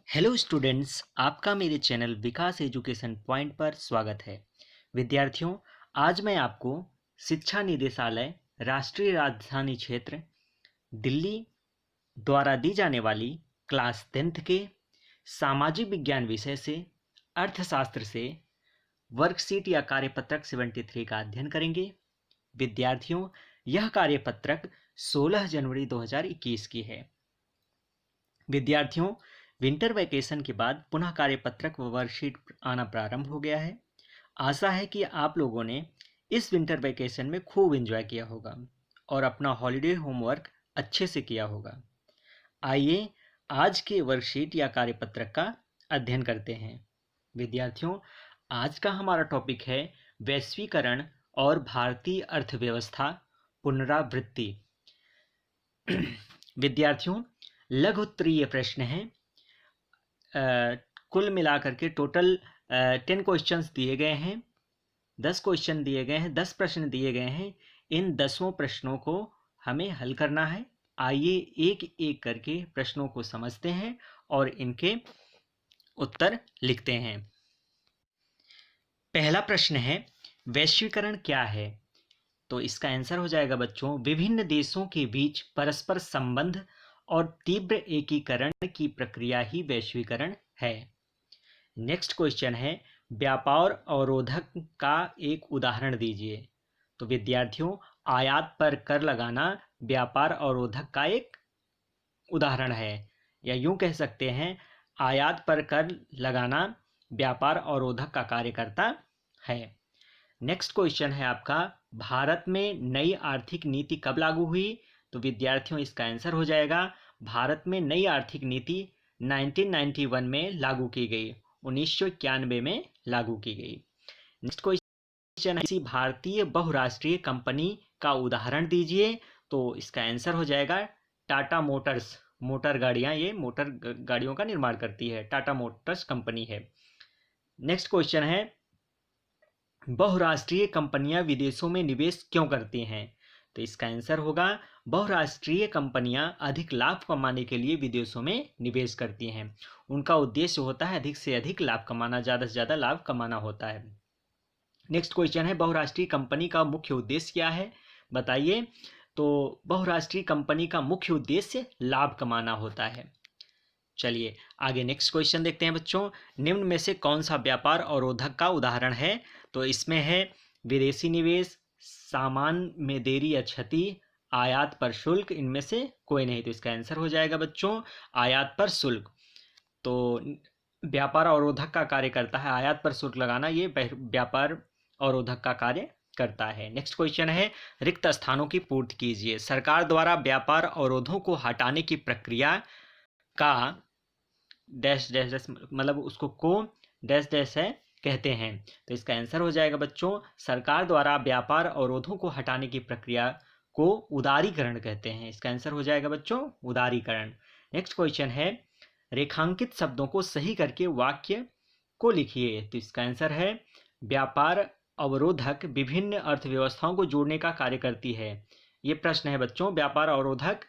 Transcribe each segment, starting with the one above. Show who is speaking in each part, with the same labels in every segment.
Speaker 1: Hello students, आपका मेरे channel विकास education point पर स्वागत है। विद्यार्थियों, आज मैं आपको शिक्षा निदेशालय राष्ट्रीय राजधानी क्षेत्र दिल्ली द्वारा दी जाने वाली क्लास 10th के सामाजिक विज्ञान विषय से अर्थशास्त्र से वर्कशीट या कार्यपत्रक 73 का अध्ययन करेंगे। विद्यार्थियों, यह कार्यपत्रक 16 जनवरी 2021 की है। विद्यार्थियों, विंटर वैकेशन के बाद पुनः कार्यपत्रक व वर्कशीट आना प्रारंभ हो गया है। आशा है कि आप लोगों ने इस विंटर वैकेशन में खूब एंजॉय किया होगा और अपना हॉलीडे होमवर्क अच्छे से किया होगा। आइए आज के वर्कशीट या कार्यपत्रक का अध्ययन करते हैं। विद्यार्थियों, आज का हमारा टॉपिक है वैश्वीकरण और भारतीय अर्थव्यवस्था पुनरावृत्ति। विद्यार्थियों, लघु उत्तरीय प्रश्न है। कुल मिलाकर के टोटल 10 क्वेश्चंस दिए गए हैं, 10 क्वेश्चन दिए गए हैं, 10 प्रश्न दिए गए हैं। इन 10 प्रश्नों को हमें हल करना है। आइए एक एक करके प्रश्नों को समझते हैं और इनके उत्तर लिखते हैं। पहला प्रश्न है, वैश्वीकरण क्या है? तो इसका आंसर हो जाएगा बच्चों, विभिन्न देशों के बीच परस्पर संबंध और तीव्र एकीकरण की प्रक्रिया ही वैश्वीकरण है। नेक्स्ट क्वेश्चन है, व्यापार अवरोधक का एक उदाहरण दीजिए। तो विद्यार्थियों, आयात पर कर लगाना व्यापार अवरोधक का एक उदाहरण है, या यूं कह सकते हैं आयात पर कर लगाना व्यापार अवरोधक का कार्य करता है। नेक्स्ट क्वेश्चन है आपका, भारत में नई आर्थिक नीति कब लागू हुई? तो विद्यार्थियों, इसका आंसर हो जाएगा, भारत में नई आर्थिक नीति 1991 में लागू की गई, 1991 में लागू की गई। नेक्स्ट क्वेश्चन है, किसी भारतीय बहुराष्ट्रीय कंपनी का उदाहरण दीजिए। तो इसका आंसर हो जाएगा टाटा मोटर्स। मोटर गाड़ियां, ये मोटर गाड़ियों का निर्माण करती है, टाटा मोटर्स कंपनी है। नेक्स्ट क्वेश्चन है, बहुराष्ट्रीय कंपनियां विदेशों में निवेश क्यों करती हैं? तो इसका आंसर होगा, बहुराष्ट्रीय कंपनियां अधिक लाभ कमाने के लिए विदेशों में निवेश करती हैं। उनका उद्देश्य होता है अधिक से अधिक लाभ कमाना, ज़्यादा से ज़्यादा लाभ कमाना होता है। नेक्स्ट क्वेश्चन है, बहुराष्ट्रीय कंपनी का मुख्य उद्देश्य क्या है? बताइए। तो बहुराष्ट्रीय कंपनी का मुख्य उद्देश्य लाभ कमाना होता है। चलिए आगे नेक्स्ट क्वेश्चन देखते हैं बच्चों, निम्न में से कौन सा व्यापार अवरोधक का उदाहरण है? तो इसमें है विदेशी निवेश, सामान में देरी या क्षति, आयात पर शुल्क। इनमें से कोई नहीं, तो इसका आंसर हो जाएगा बच्चों आयात पर शुल्क। तो व्यापार अवरोधक का कार्य करता है, आयात पर शुल्क लगाना ये व्यापार अवरोधक का कार्य करता है। नेक्स्ट क्वेश्चन है, रिक्त स्थानों की पूर्ति कीजिए। सरकार द्वारा व्यापार अवरोधों को हटाने की प्रक्रिया का डैश डैश डैश मतलब उसको को डैश डैश है कहते हैं। तो इसका आंसर हो जाएगा बच्चों, सरकार द्वारा व्यापार अवरोधों को हटाने की प्रक्रिया को उदारीकरण कहते हैं। इसका आंसर हो जाएगा बच्चों उदारीकरण। नेक्स्ट क्वेश्चन है, रेखांकित शब्दों को सही करके वाक्य को लिखिए। तो इसका आंसर है, व्यापार अवरोधक विभिन्न अर्थव्यवस्थाओं को जोड़ने का कार्य करती है। ये प्रश्न है बच्चों, व्यापार अवरोधक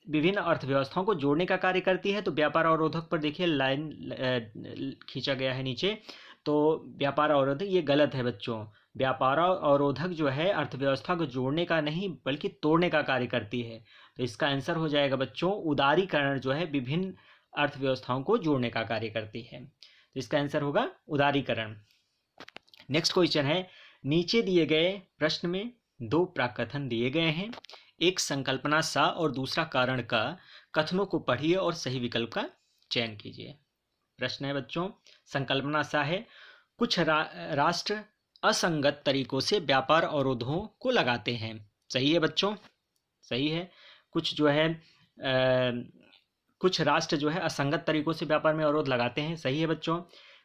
Speaker 1: विभिन्न अर्थव्यवस्थाओं को जोड़ने का कार्य करती है। तो व्यापार अवरोधक पर देखिए लाइन खींचा गया है नीचे, तो व्यापार अवरोधक ये गलत है बच्चों। व्यापार अवरोधक जो है अर्थव्यवस्था को जोड़ने का नहीं बल्कि तोड़ने का कार्य करती है। तो इसका आंसर हो जाएगा बच्चों उदारीकरण जो है विभिन्न अर्थव्यवस्थाओं को जोड़ने का कार्य करती है। तो इसका आंसर होगा उदारीकरण। नेक्स्ट क्वेश्चन है, नीचे दिए गए प्रश्न में दो प्राकथन दिए गए हैं, एक संकल्पना सा और दूसरा कारण का। कथनों को पढ़िए और सही विकल्प का चयन कीजिए। प्रश्न है बच्चों, संकल्पना सा है, कुछ राष्ट्र असंगत तरीकों से व्यापार अवरोधों को लगाते हैं। सही है बच्चों, सही है। कुछ जो है कुछ राष्ट्र जो है असंगत तरीकों से व्यापार में अवरोध लगाते हैं। सही है बच्चों।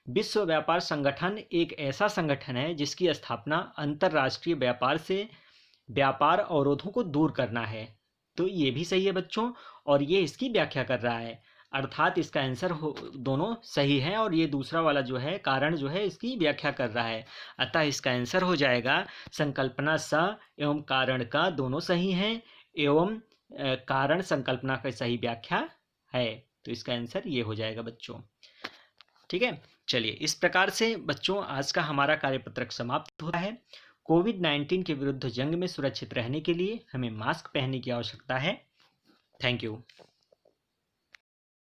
Speaker 1: विश्व व्यापार संगठन एक ऐसा संगठन है जिसकी स्थापना अंतरराष्ट्रीय व्यापार से व्यापार अवरोधों को दूर करना है। तो ये भी सही है बच्चों, और ये इसकी व्याख्या कर रहा है, अर्थात इसका आंसर दोनों सही है, और ये दूसरा वाला जो है कारण जो है इसकी व्याख्या कर रहा है। अतः इसका आंसर हो जाएगा, संकल्पना स एवं कारण का दोनों सही हैं, एवं कारण संकल्पना का सही व्याख्या है। तो इसका आंसर ये हो जाएगा बच्चों। ठीक है, चलिए इस प्रकार से बच्चों आज का हमारा कार्यपत्रक समाप्त होता है। कोविड-19 के विरुद्ध जंग में सुरक्षित रहने के लिए हमें मास्क पहनने की आवश्यकता है। Thank you.